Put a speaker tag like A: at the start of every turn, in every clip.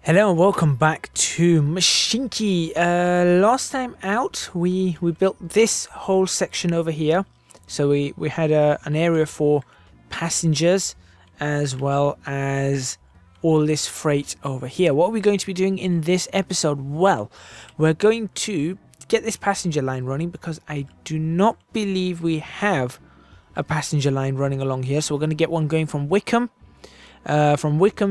A: Hello and welcome back to Mashinky. Last time out we built this whole section over here. So we had an area for passengers as well as all this freight over here. What are we going to be doing in this episode? Well, we're going to get this passenger line running because I do not believe we have a passenger line running along here. So we're going to get one going from Wickham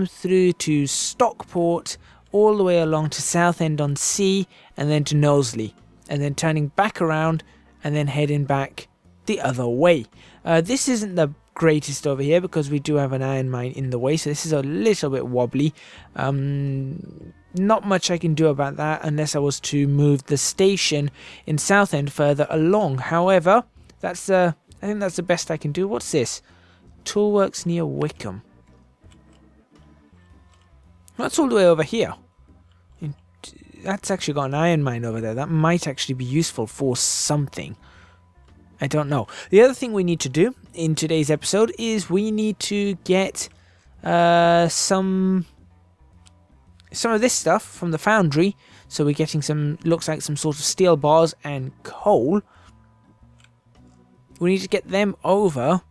A: through to Stockport, all the way along to Southend-on-Sea, and then to Knowsley, and then turning back around and then heading back the other way. This isn't the greatest over here because we do have an iron mine in the way, so this is a little bit wobbly. Not much I can do about that unless I was to move the station in Southend further along. However, I think that's the best I can do. What's this? Toolworks near Wickham. That's all the way over here. That's actually got an iron mine over there. That might actually be useful for something. I don't know. The other thing we need to do in today's episode is we need to get some of this stuff from the foundry. So we're getting some, looks like some sort of steel bars and coal. We need to get them over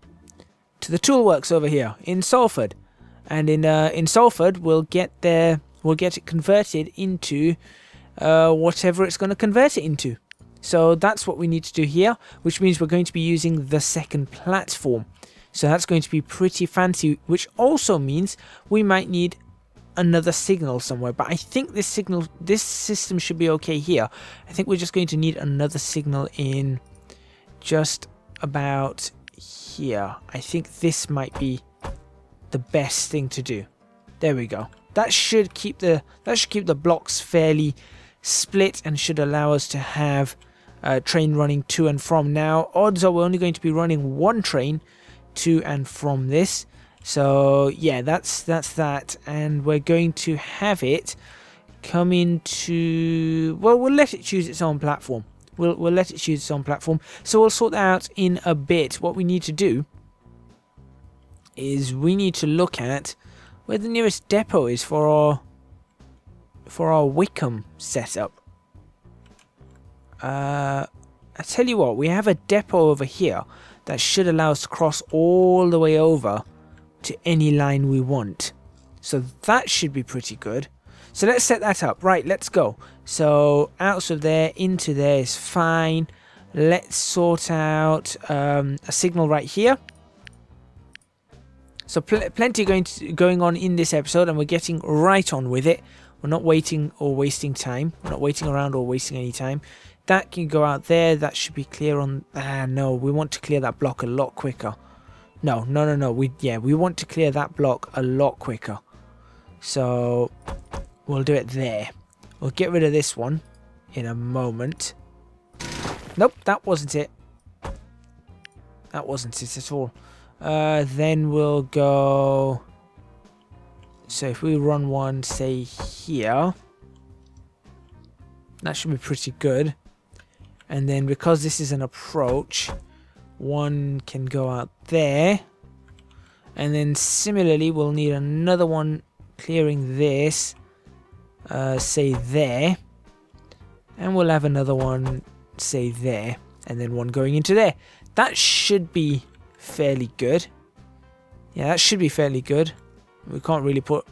A: to the toolworks over here in Salford. And in Salford, we'll get it converted into whatever it's going to convert it into. So that's what we need to do here, which means we're going to be using the second platform. So that's going to be pretty fancy, which also means we might need another signal somewhere. But I think this system should be okay here. I think we're just going to need another signal in just about here. I think this might be the best thing to do. There we go. That should keep the blocks fairly split and should allow us to have a train running to and from. Now, odds are we're only going to be running one train to and from this. So yeah, that's that, and we're going to have it come into. Well, we'll let it choose its own platform. We'll let it choose its own platform. So we'll sort that out in a bit. What we need to do is we need to look at where the nearest depot is for our Wickham setup. I tell you what, we have a depot over here that should allow us to cross all the way over to any line we want. So that should be pretty good. So let's set that up. Right, let's go. So out of there into there is fine. Let's sort out a signal right here. So plenty going on in this episode, and we're getting right on with it. We're not waiting or wasting time. We're not waiting around or wasting any time. That can go out there. That should be clear on. No, we want to clear that block a lot quicker. No. We want to clear that block a lot quicker. So we'll do it there. We'll get rid of this one in a moment. Nope, that wasn't it. That wasn't it at all. Then we'll go. So if we run one, say here, that should be pretty good. And then because this is an approach, one can go out there. And then similarly, we'll need another one clearing this, say there. And we'll have another one, say there. And then one going into there. That should be fairly good. Yeah, that should be fairly good. We can't really put.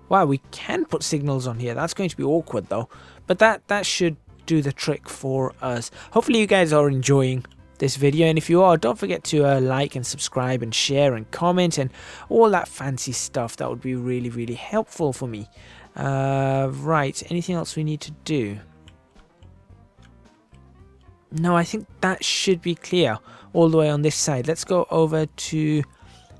A: Wow, we can put signals on here. That's going to be awkward though. But that should do the trick for us. Hopefully you guys are enjoying this video, and if you are, don't forget to like and subscribe and share and comment and all that fancy stuff. That would be really, really helpful for me. Right, anything else we need to do? No, I think that should be clear all the way on this side. Let's go over to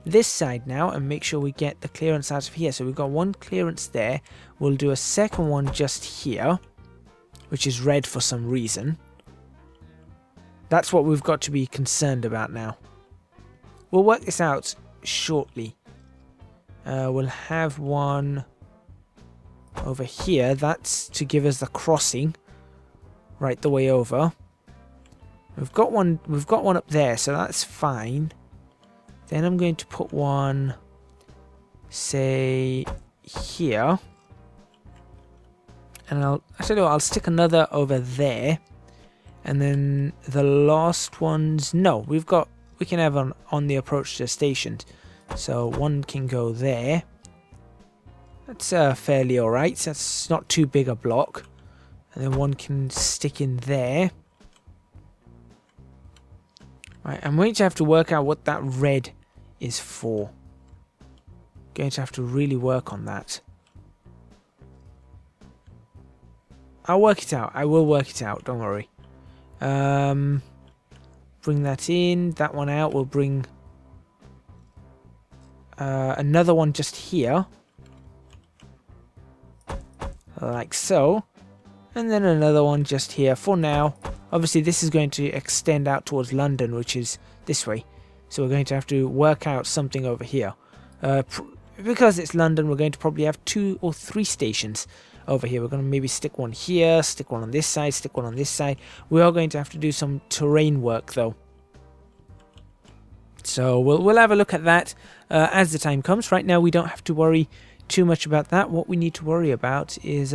A: this side now and make sure we get the clearance out of here. So we've got one clearance there. We'll do a second one just here, which is red for some reason. That's what we've got to be concerned about now. We'll work this out shortly. We'll have one over here. That's to give us the crossing right the way over. We've got one up there, so that's fine. Then I'm going to put one, say, here. And I'll stick another over there. And then the last ones, no, we can have on the approach to the stations. So one can go there. That's fairly alright. That's not too big a block. And then one can stick in there. Right, I'm going to have to work out what that red is for. Going to have to really work on that. I'll work it out. I will work it out. Don't worry. Bring that in. That one out. We'll bring another one just here. Like so. And then another one just here for now. Obviously this is going to extend out towards London, which is this way. So we're going to have to work out something over here. Because it's London, we're going to probably have 2 or 3 stations over here. We're going to maybe stick one here, stick one on this side, stick one on this side. We are going to have to do some terrain work though. So we'll have a look at that as the time comes. Right now we don't have to worry too much about that. What we need to worry about is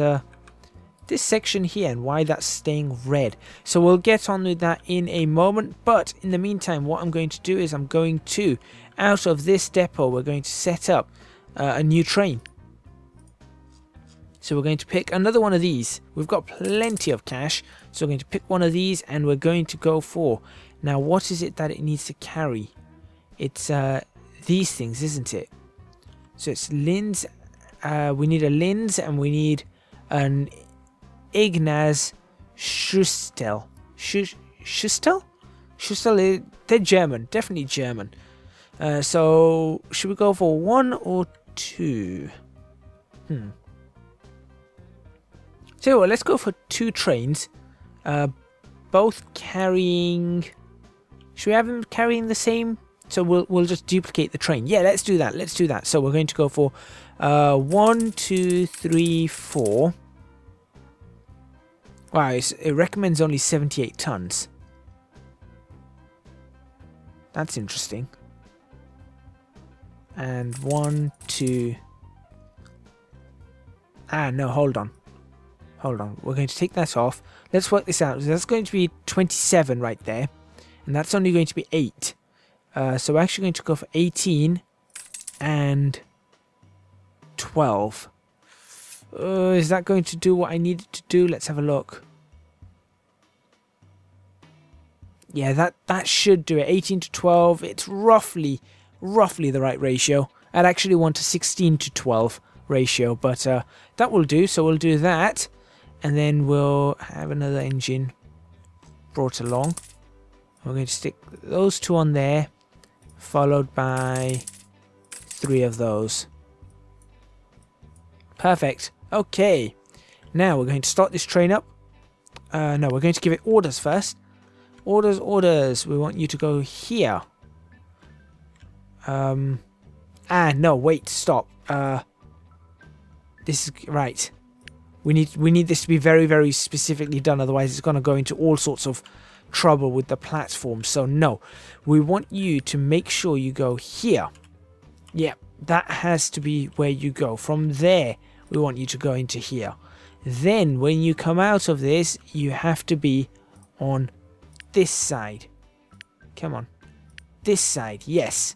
A: this section here and why that's staying red. So we'll get on with that in a moment, but in the meantime what I'm going to do is I'm going to, out of this depot, we're going to set up a new train. So we're going to pick another one of these. We've got plenty of cash, so we're going to pick one of these and we're going to go for, now what is it that it needs to carry? It's these things, isn't it? So it's Linz, we need a Linz and we need an Ignaz Schustel. Schustel? Schustel, they're German, definitely German. So, should we go for 1 or 2? So, let's go for 2 trains. Both carrying... Should we have them carrying the same? So, we'll just duplicate the train. Yeah, let's do that, let's do that. So, we're going to go for 1, 2, 3, 4. Wow, it recommends only 78 tons. That's interesting. And 1, 2... Ah, no, hold on. Hold on. We're going to take that off. Let's work this out. So that's going to be 27 right there. And that's only going to be 8. So we're actually going to go for 18 and 12. Is that going to do what I need it to do? Let's have a look. Yeah, that should do it. 18 to 12. It's roughly the right ratio. I'd actually want a 16 to 12 ratio, but that will do. So we'll do that, and then we'll have another engine brought along. We're going to stick those 2 on there, followed by 3 of those. Perfect. Okay, now we're going to start this train up. No, we're going to give it orders first. Orders, orders. We want you to go here. No, wait, stop. This is right. We need this to be very, very specifically done. Otherwise, it's going to go into all sorts of trouble with the platform. So no, we want you to make sure you go here. Yeah, that has to be where you go. From there, we want you to go into here. Then, when you come out of this, you have to be on this side. Come on. This side, yes.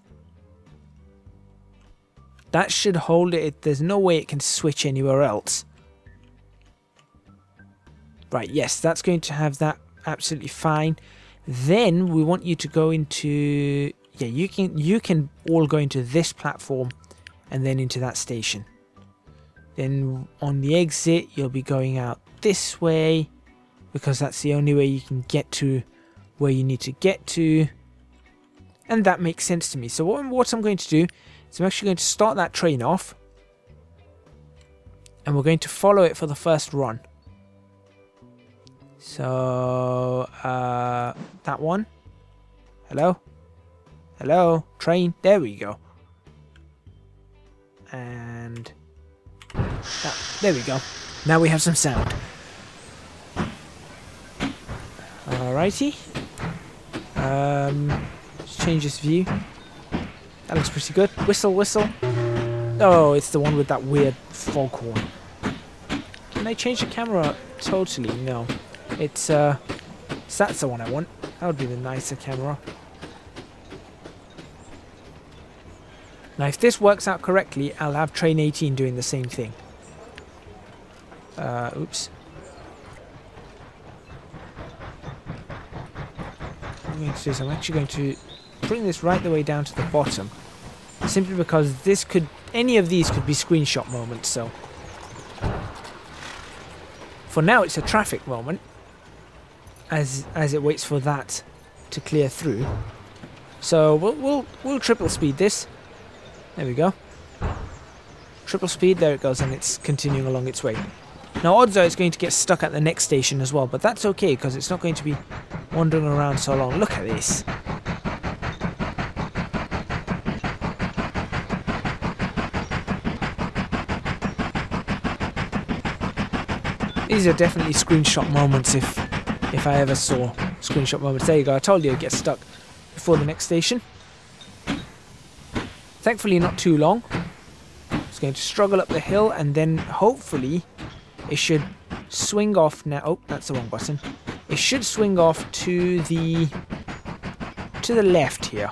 A: That should hold it. There's no way it can switch anywhere else. Right, yes, that's going to have that absolutely fine. Then we want you to go into... Yeah, you can all go into this platform and then into that station. Then on the exit, you'll be going out this way because that's the only way you can get to where you need to get to. And that makes sense to me. So what I'm going to do is I'm actually going to start that train off. And we're going to follow it for the first run. So, that one. Hello? Hello? Train? There we go. And... there we go. Now we have some sound. Alrighty. Let's change this view. That looks pretty good. Whistle, whistle. Oh, it's the one with that weird foghorn. Can I change the camera totally? No. It's that's the one I want. That would be the nicer camera. Now if this works out correctly, I'll have train 18 doing the same thing. Oops. What I'm going to do is I'm actually going to bring this right the way down to the bottom. Simply because this could, any of these could be screenshot moments, so. For now it's a traffic moment. As it waits for that to clear through. So we'll triple speed this. There we go. Triple speed, there it goes, and it's continuing along its way. Now odds are it's going to get stuck at the next station as well, but that's okay because it's not going to be wandering around so long. Look at this. These are definitely screenshot moments if I ever saw screenshot moments. There you go, I told you it'd get stuck before the next station. Thankfully not too long. It's going to struggle up the hill and then hopefully it should swing off now. Oh, that's the wrong button. It should swing off to the left here.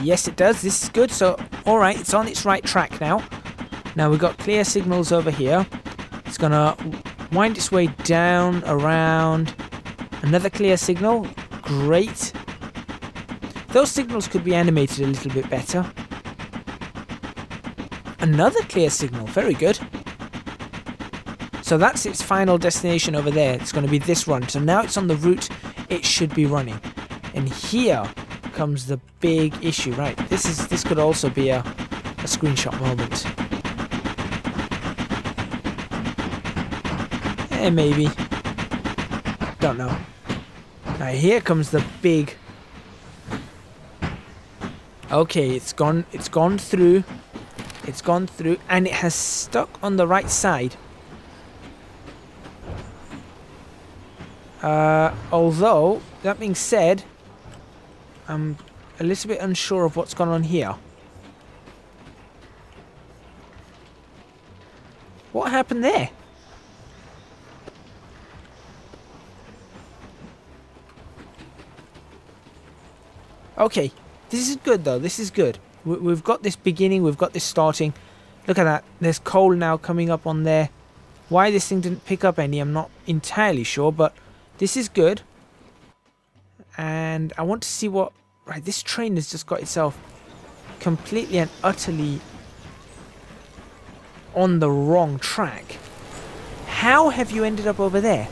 A: Yes, it does. This is good. So, alright, it's on its right track now. Now we've got clear signals over here. It's going to wind its way down, around. Another clear signal. Great. Those signals could be animated a little bit better. Another clear signal. Very good. So that's its final destination over there. It's going to be this run. So now it's on the route it should be running. And here comes the big issue. Right, this could also be a screenshot moment. Maybe. Don't know. Now here comes the big... Okay, it's gone through. It's gone through and it has stuck on the right side. Although, that being said, I'm a little bit unsure of what's gone on here. What happened there? Okay, this is good though, this is good. We've got this beginning, we've got this starting. Look at that, there's coal now coming up on there. Why this thing didn't pick up any, I'm not entirely sure, but this is good. And I want to see what... Right, this train has just got itself completely and utterly on the wrong track. How have you ended up over there?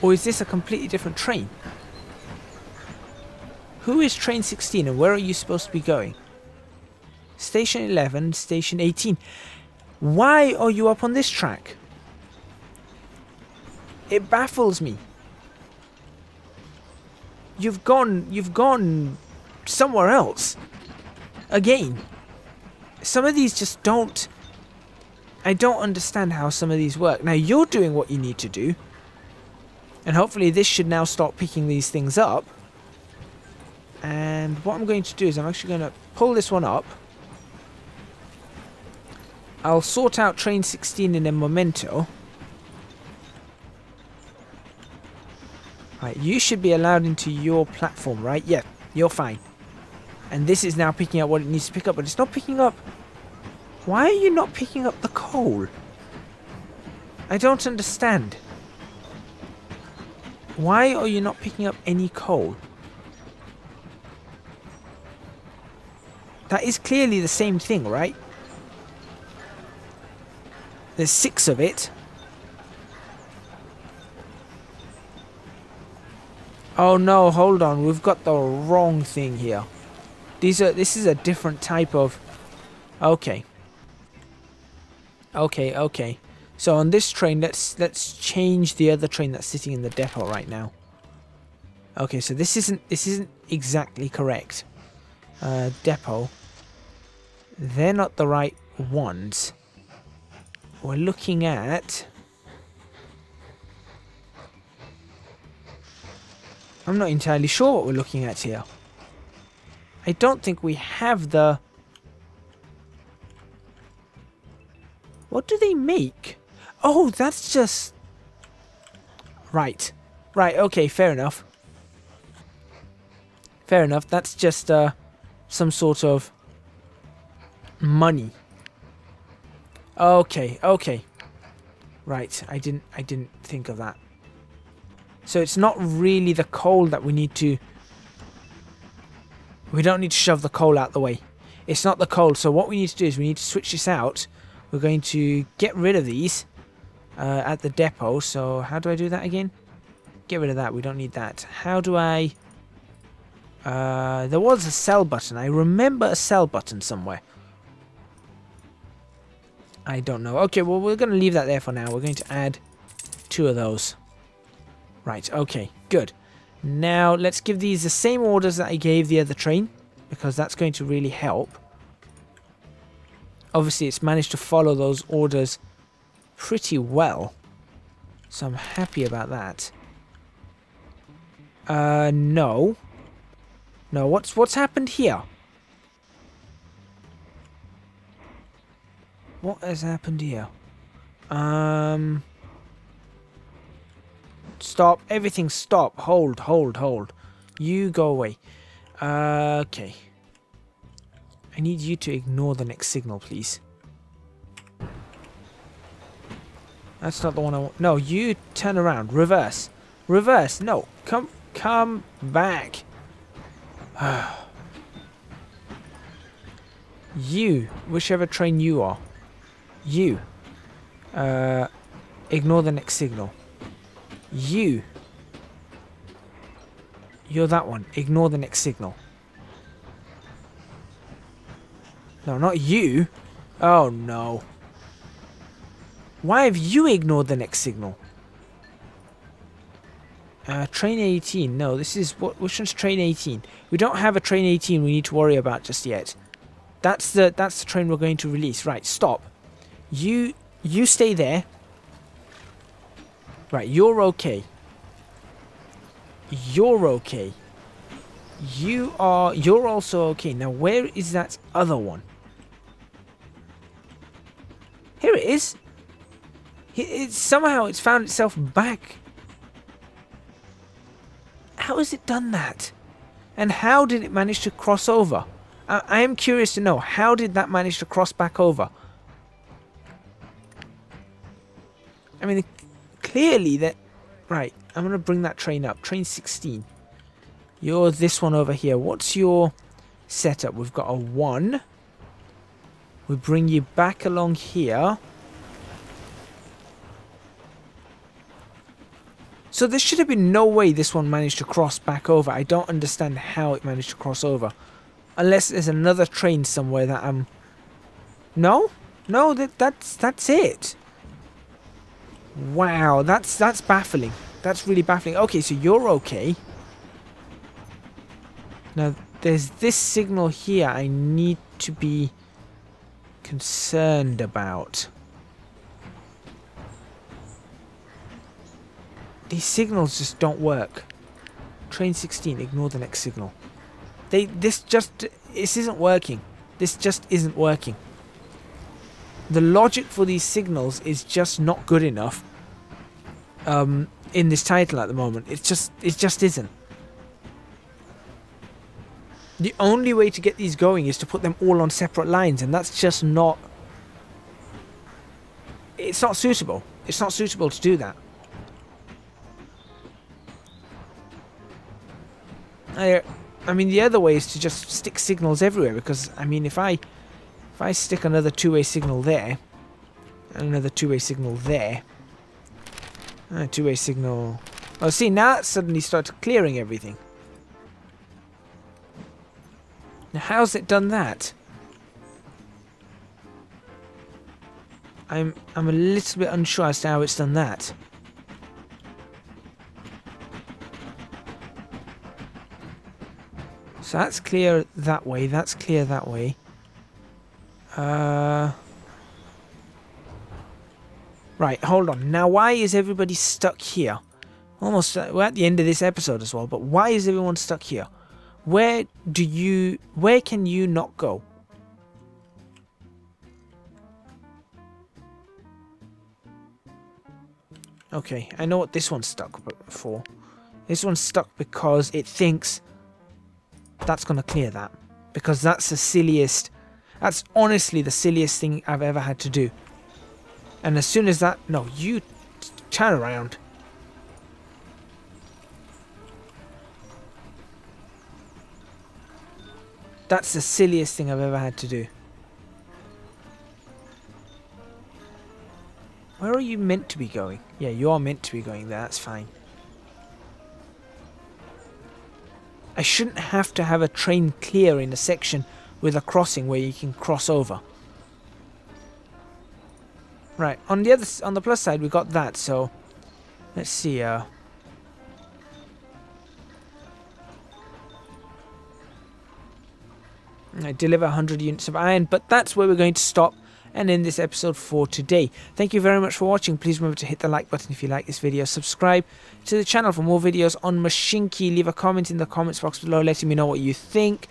A: Or is this a completely different train? Who is train 16 and where are you supposed to be going? Station 11, station 18. Why are you up on this track? It baffles me. You've gone somewhere else. Again. Some of these just don't... I don't understand how some of these work. Now you're doing what you need to do. And hopefully this should now start picking these things up. And what I'm going to do is I'm actually going to pull this one up. I'll sort out train 16 in a momento. Right, you should be allowed into your platform, right? Yeah, you're fine. And this is now picking up what it needs to pick up, but it's not picking up... Why are you not picking up the coal? I don't understand. Why are you not picking up any coal? That is clearly the same thing, right? There's 6 of it. Oh no, hold on. We've got the wrong thing here. This is a different type of... Okay. Okay. So on this train, let's change the other train that's sitting in the depot right now. Okay, so this isn't exactly correct. Depot. They're not the right ones. We're looking at... I'm not entirely sure what we're looking at here. I don't think we have the... What do they make? Oh, that's just... Right. Right, okay, fair enough. Fair enough, that's just some sort of money. Okay, okay. Right, I didn't think of that. So it's not really the coal that we need to... We don't need to shove the coal out the way. It's not the coal, so what we need to do is we need to switch this out. We're going to get rid of these at the depot. So how do I do that again? Get rid of that, we don't need that. How do I... there was a sell button. I remember a sell button somewhere. I don't know. Okay, well, we're going to leave that there for now. We're going to add 2 of those. Right, okay, good. Now, let's give these the same orders that I gave the other train, because that's going to really help. Obviously, it's managed to follow those orders pretty well, so I'm happy about that. No. No, what's happened here? What has happened here? Stop. Everything stop. Hold, hold, hold. You go away. Okay. I need you to ignore the next signal, please. That's not the one I want. No, you turn around. Reverse. Reverse. No. Come back. You, whichever train you are. You. Ignore the next signal. You. You're that one. Ignore the next signal. No, not you. Oh, no. Why have you ignored the next signal? Train 18. No, this is... which one's train 18? We don't have a train 18 we need to worry about just yet. That's the train we're going to release. Right, stop. You stay there. Right, you're okay. You're okay. You're also okay. Now, where is that other one? Here it is. Somehow it's found itself back. How has it done that? And how did it manage to cross over? I am curious to know, how did that manage to cross back over? I mean, clearly that... Right, I'm going to bring that train up. Train 16. You're this one over here. What's your setup? We've got a 1. We bring you back along here. So there should have been no way this one managed to cross back over. I don't understand how it managed to cross over. Unless there's another train somewhere that I'm... No? No, that's it. Wow, that's baffling. That's really baffling. Okay, so you're okay. Now, there's this signal here I need to be concerned about. These signals just don't work. Train 16, ignore the next signal. This isn't working. This just isn't working. The logic for these signals is just not good enough in this title at the moment. It just isn't. The only way to get these going is to put them all on separate lines, and that's just not... It's not suitable. It's not suitable to do that. I mean, the other way is to just stick signals everywhere, because, I mean, if I stick another two-way signal there, and another two-way signal there, two-way signal... Oh, see, now it suddenly starts clearing everything. Now, how's it done that? I'm a little bit unsure as to how it's done that. So that's clear that way, that's clear that way. Right, hold on. Now, why is everybody stuck here? Almost, we're at the end of this episode as well, but why is everyone stuck here? Where can you not go? Okay, I know what this one's stuck for. This one's stuck because it thinks that's going to clear that. Because that's the silliest... That's honestly the silliest thing I've ever had to do. And as soon as that... No, you turn around. That's the silliest thing I've ever had to do. Where are you meant to be going? Yeah, you are meant to be going there. That's fine. I shouldn't have to have a train clear in a section with a crossing where you can cross over. Right, on the plus side we got that, so let's see. I deliver 100 units of iron, but that's where we're going to stop and end this episode for today. Thank you very much for watching. Please remember to hit the like button if you like this video. Subscribe to the channel for more videos on Mashinky. Leave a comment in the comments box below letting me know what you think.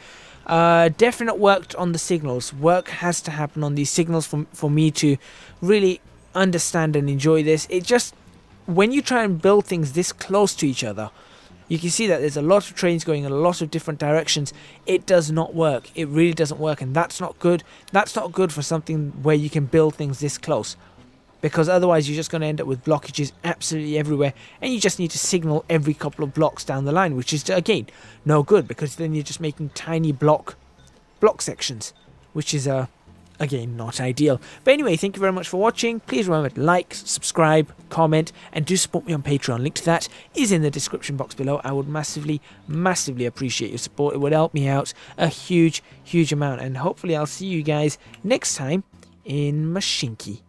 A: Definite work on the signals. Work has to happen on these signals for me to really understand and enjoy this. It just, when you try and build things this close to each other, you can see that there's a lot of trains going in a lot of different directions. It does not work. It really doesn't work, and that's not good. That's not good for something where you can build things this close, because otherwise you're just going to end up with blockages absolutely everywhere, and you just need to signal every couple of blocks down the line, which is, again, no good, because then you're just making tiny block sections, which is again, not ideal. But anyway, thank you very much for watching. Please remember to like, subscribe, comment, and do support me on Patreon. Link to that is in the description box below. I would massively appreciate your support. It would help me out a huge amount, and hopefully I'll see you guys next time in Mashinky.